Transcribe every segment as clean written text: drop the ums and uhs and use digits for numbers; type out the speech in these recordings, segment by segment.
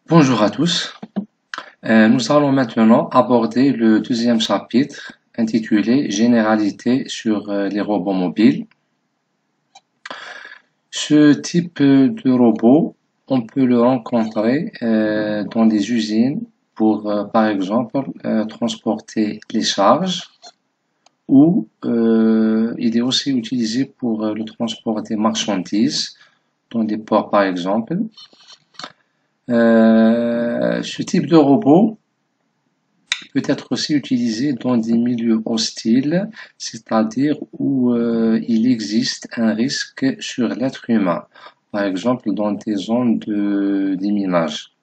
Bonjour à tous. Nous allons maintenant aborder le deuxième chapitre intitulé Généralité sur les robots mobiles. Ce type de robot, on peut le rencontrer dans des usines pour, par exemple, transporter les charges ou il est aussi utilisé pour le transport des marchandises dans des ports, par exemple. Ce type de robot peut être aussi utilisé dans des milieux hostiles, c'est-à-dire où il existe un risque sur l'être humain, par exemple dans des zones de déminage.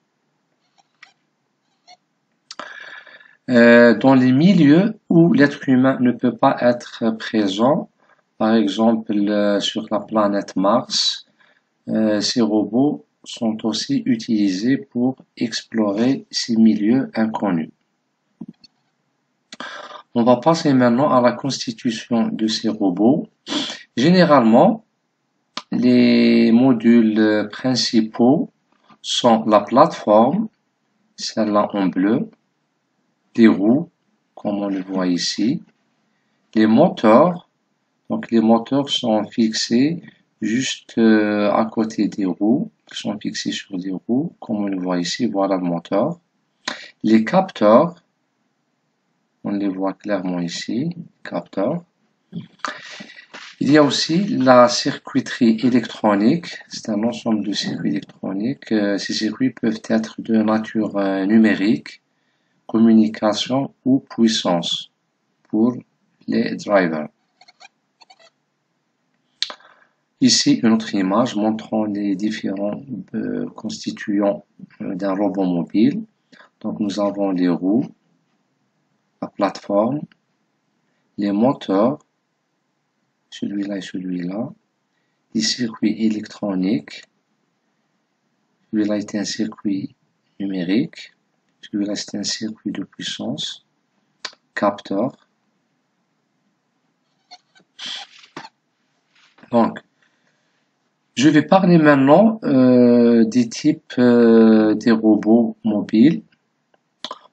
Dans les milieux où l'être humain ne peut pas être présent, par exemple sur la planète Mars, ces robots sont aussi utilisés pour explorer ces milieux inconnus. On va passer maintenant à la constitution de ces robots. Généralement, les modules principaux sont la plateforme, celle-là en bleu, les roues, comme on le voit ici, les moteurs. Donc les moteurs sont fixés juste à côté des roues, ils sont fixés sur des roues, comme on le voit ici, voilà le moteur. Les capteurs, on les voit clairement ici, capteurs. Il y a aussi la circuiterie électronique, c'est un ensemble de circuits électroniques. Ces circuits peuvent être de nature numérique, communication ou puissance pour les drivers. Ici, une autre image montrant les différents constituants d'un robot mobile. Donc, nous avons les roues, la plateforme, les moteurs, celui-là et celui-là, les circuits électroniques, celui-là est un circuit numérique, celui-là c'est un circuit de puissance, capteur. Donc, je vais parler maintenant des types des robots mobiles,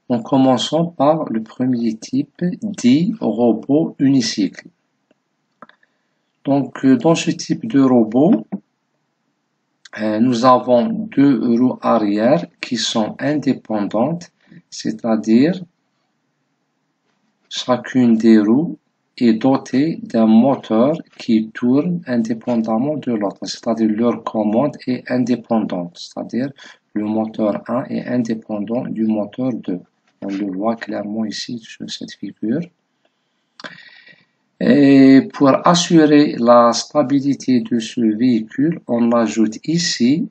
en commençant par le premier type, dit robot unicycle. Donc, dans ce type de robot, nous avons deux roues arrière qui sont indépendantes, c'est-à-dire chacune des roues est dotée d'un moteur qui tourne indépendamment de l'autre, c'est-à-dire leur commande est indépendante, c'est-à-dire le moteur 1 est indépendant du moteur 2. On le voit clairement ici sur cette figure. Et pour assurer la stabilité de ce véhicule, on ajoute ici,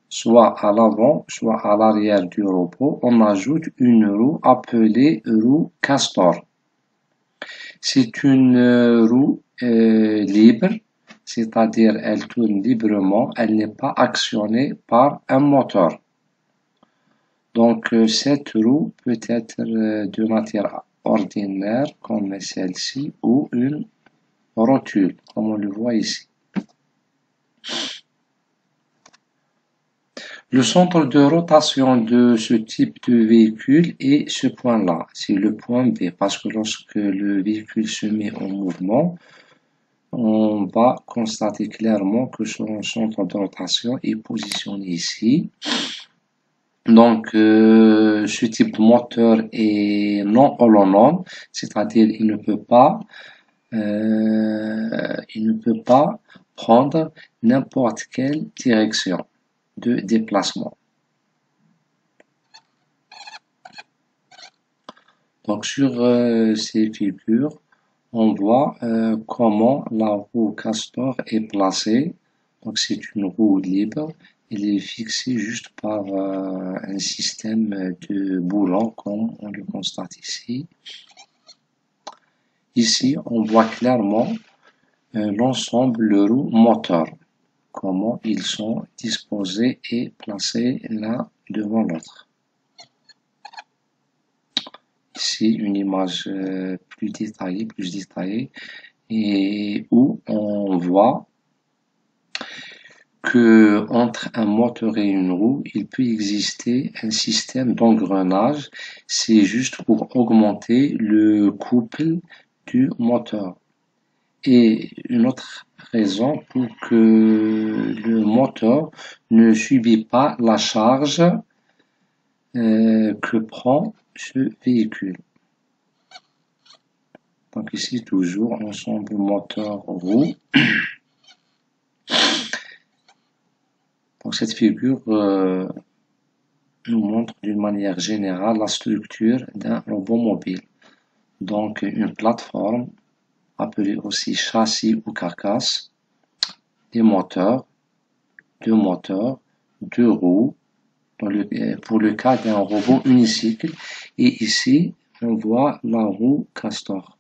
soit à l'avant, soit à l'arrière du robot, on ajoute une roue appelée roue castor. C'est une roue libre, c'est-à-dire elle tourne librement, elle n'est pas actionnée par un moteur. Donc cette roue peut être de matière ordinaire comme celle-ci ou une rotule, comme on le voit ici. Le centre de rotation de ce type de véhicule est ce point-là, c'est le point B, parce que lorsque le véhicule se met en mouvement, on va constater clairement que son centre de rotation est positionné ici. Donc, ce type de moteur est non autonome, c'est-à-dire il ne peut pas prendre n'importe quelle direction de déplacement. Donc, sur ces figures, on voit comment la roue castor est placée. Donc, c'est une roue libre. Elle est fixée juste par un système de boulons, comme on le constate ici. Ici, on voit clairement l'ensemble de roues moteurs, comment ils sont disposés et placés l'un devant l'autre. Ici, une image plus détaillée, et où on voit que entre un moteur et une roue, il peut exister un système d'engrenage. C'est juste pour augmenter le couple du moteur. Et une autre raison pour que le moteur ne subit pas la charge que prend ce véhicule. Donc ici toujours ensemble moteur-roue. Donc cette figure nous montre d'une manière générale la structure d'un robot mobile. Donc une plateforme appelée aussi châssis ou carcasse, des moteurs, deux roues, pour le cas d'un robot unicycle. Et ici, on voit la roue castor.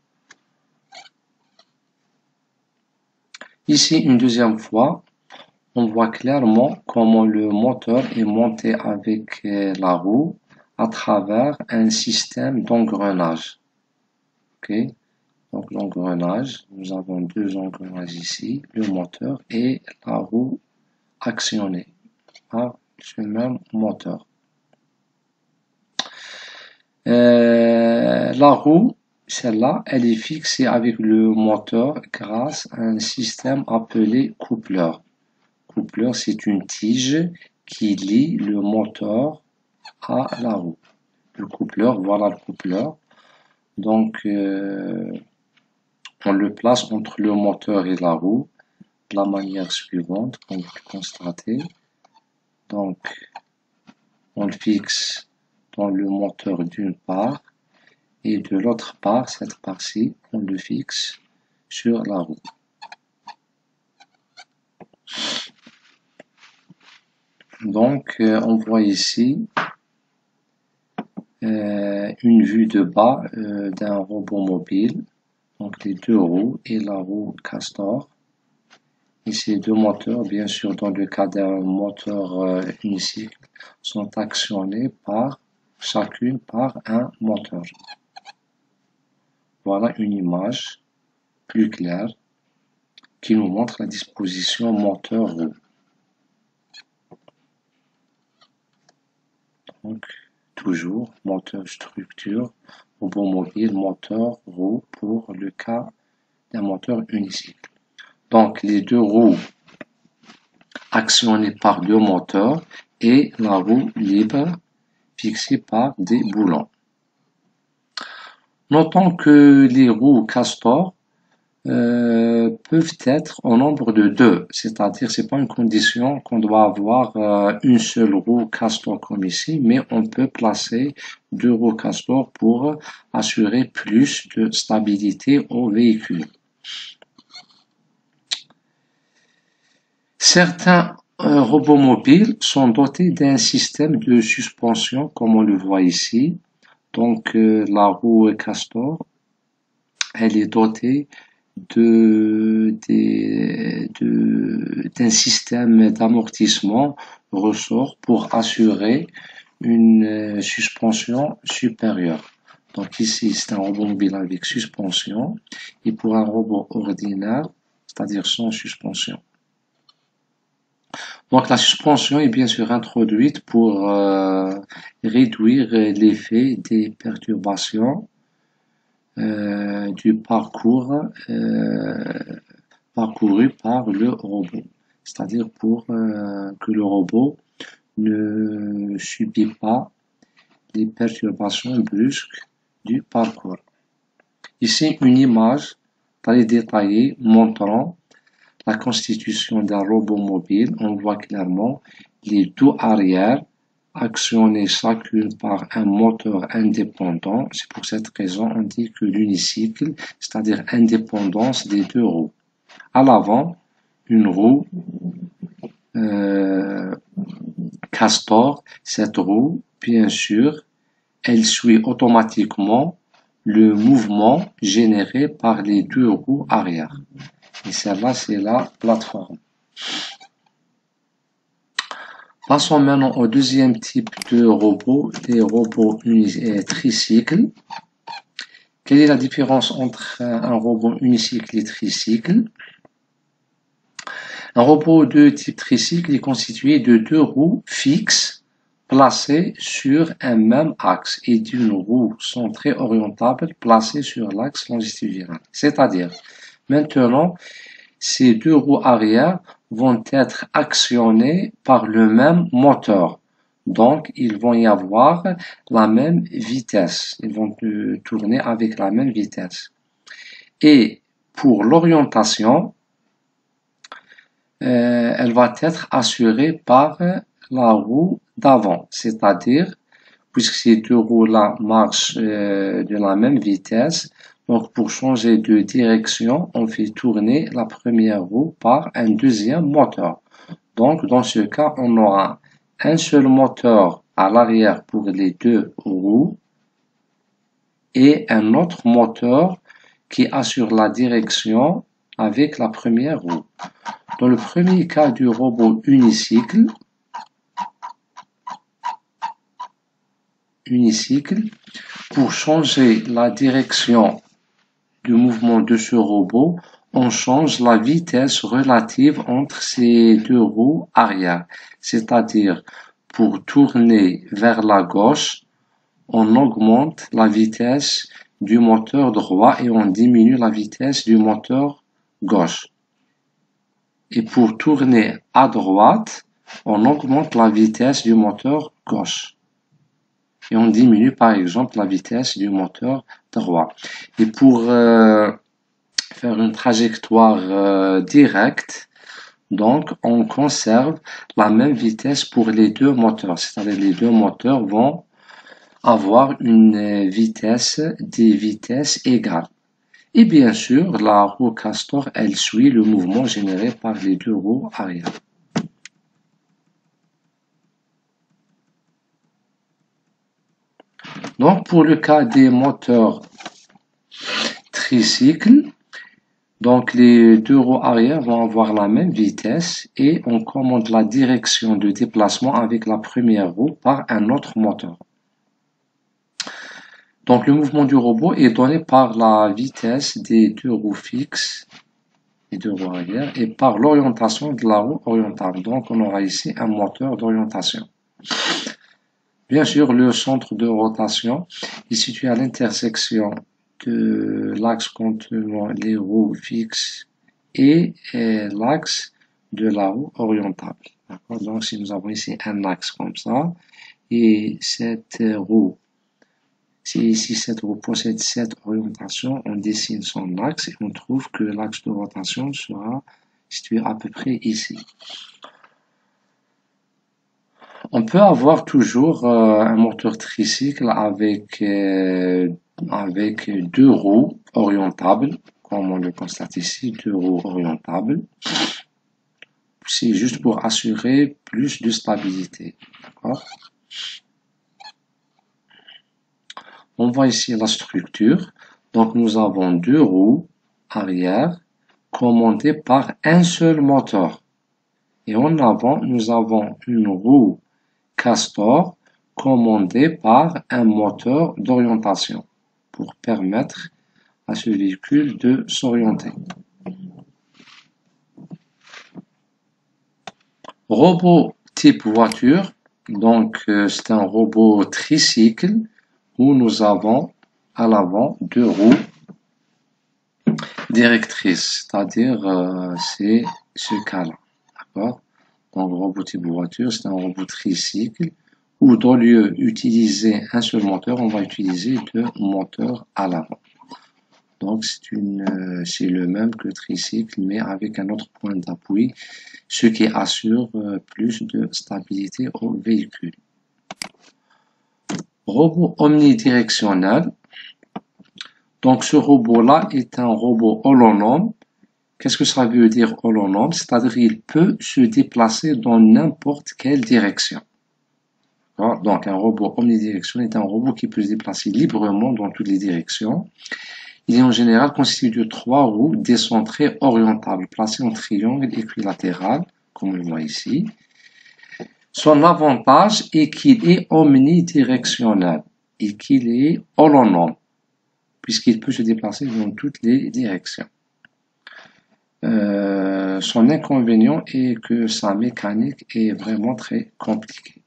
Ici, une deuxième fois, on voit clairement comment le moteur est monté avec la roue à travers un système d'engrenage. Okay. Donc l'engrenage, nous avons deux engrenages ici, le moteur et la roue actionnée par ce même moteur. La roue, celle-là, elle est fixée avec le moteur grâce à un système appelé coupleur. Coupleur, c'est une tige qui lie le moteur à la roue. Le coupleur, voilà le coupleur. Donc, on le place entre le moteur et la roue de la manière suivante, comme vous le constatez. Donc, on le fixe dans le moteur d'une part et de l'autre part, cette part-ci, on le fixe sur la roue. Donc, on voit ici une vue de bas d'un robot mobile, donc les deux roues et la roue castor. Et ces deux moteurs, bien sûr, dans le cas d'un moteur unicycle, sont actionnés chacune par un moteur. Voilà une image plus claire qui nous montre la disposition moteur-roue. Donc, toujours moteur structure, robot mobile, moteur, roue pour le cas d'un moteur unicycle. Donc, les deux roues actionnées par deux moteurs et la roue libre fixée par des boulons. Notons que les roues castor peuvent être au nombre de deux, c'est-à-dire c'est pas une condition qu'on doit avoir une seule roue castor comme ici, mais on peut placer deux roues castor pour assurer plus de stabilité au véhicule. Certains robots mobiles sont dotés d'un système de suspension comme on le voit ici. Donc la roue castor, elle est dotée d'un système d'amortissement ressort pour assurer une suspension supérieure. Donc ici, c'est un robot mobile avec suspension, et pour un robot ordinaire, c'est-à-dire sans suspension. Donc la suspension est bien sûr introduite pour réduire l'effet des perturbations du parcours parcouru par le robot, c'est-à-dire pour que le robot ne subit pas les perturbations brusques du parcours. Ici, une image très détaillée montrant la constitution d'un robot mobile. On voit clairement les deux arrières actionnés chacune par un moteur indépendant. C'est pour cette raison on dit que l'unicycle, c'est-à-dire indépendance des deux roues. À l'avant, une roue castor, cette roue, bien sûr, elle suit automatiquement le mouvement généré par les deux roues arrière. Et celle-là, c'est la plateforme. Passons maintenant au deuxième type de robot, les robots tricycles. Quelle est la différence entre un robot unicycle et tricycle? Un robot de type tricycle est constitué de deux roues fixes placées sur un même axe et d'une roue centrée orientable placée sur l'axe longitudinal. C'est-à-dire, maintenant, ces deux roues arrière vont être actionnées par le même moteur. Donc, ils vont y avoir la même vitesse. Ils vont tourner avec la même vitesse. Et pour l'orientation, elle va être assurée par la roue d'avant. C'est-à-dire, puisque ces deux roues-là marchent de la même vitesse, donc pour changer de direction, on fait tourner la première roue par un deuxième moteur. Donc, dans ce cas, on aura un seul moteur à l'arrière pour les deux roues et un autre moteur qui assure la direction avec la première roue. Dans le premier cas du robot unicycle, pour changer la direction du mouvement de ce robot, on change la vitesse relative entre ces deux roues arrière. C'est-à-dire, pour tourner vers la gauche, on augmente la vitesse du moteur droit et on diminue la vitesse du moteur gauche. Et pour tourner à droite, on augmente la vitesse du moteur gauche. Et on diminue par exemple la vitesse du moteur droit. Et pour faire une trajectoire directe, donc on conserve la même vitesse pour les deux moteurs. C'est-à-dire les deux moteurs vont avoir une vitesse, des vitesses égales. Et bien sûr, la roue castor, elle suit le mouvement généré par les deux roues arrière. Donc, pour le cas des moteurs tricycles, donc les deux roues arrière vont avoir la même vitesse et on commande la direction de déplacement avec la première roue par un autre moteur. Donc, le mouvement du robot est donné par la vitesse des deux roues fixes, les deux roues arrière, et par l'orientation de la roue orientable. Donc, on aura ici un moteur d'orientation. Bien sûr, le centre de rotation est situé à l'intersection de l'axe contenant les roues fixes et l'axe de la roue orientable. Donc, si nous avons ici un axe comme ça, et cette roue, si cette roue possède cette orientation, on dessine son axe et on trouve que l'axe de rotation sera situé à peu près ici. On peut avoir toujours un moteur tricycle avec deux roues orientables, comme on le constate ici, deux roues orientables. C'est juste pour assurer plus de stabilité. On voit ici la structure. Donc nous avons deux roues arrière commandées par un seul moteur. Et en avant, nous avons une roue castor commandé par un moteur d'orientation pour permettre à ce véhicule de s'orienter. Robot type voiture, donc c'est un robot tricycle où nous avons à l'avant deux roues directrices, c'est-à-dire c'est ce cas-là, d'accord? Donc, robot type voiture, c'est un robot tricycle où, au lieu d'utiliser un seul moteur, on va utiliser deux moteurs à l'avant. Donc, c'est le même que le tricycle, mais avec un autre point d'appui, ce qui assure plus de stabilité au véhicule. Robot omnidirectionnel. Donc, ce robot-là est un robot autonome. Qu'est-ce que ça veut dire autonome? C'est-à-dire qu'il peut se déplacer dans n'importe quelle direction. Donc un robot omnidirectionnel est un robot qui peut se déplacer librement dans toutes les directions. Il est en général constitué de trois roues décentrées orientables, placées en triangle équilatéral, comme on le voit ici. Son avantage est qu'il est omnidirectionnel et qu'il est autonome, puisqu'il peut se déplacer dans toutes les directions. Son inconvénient est que sa mécanique est vraiment très compliquée.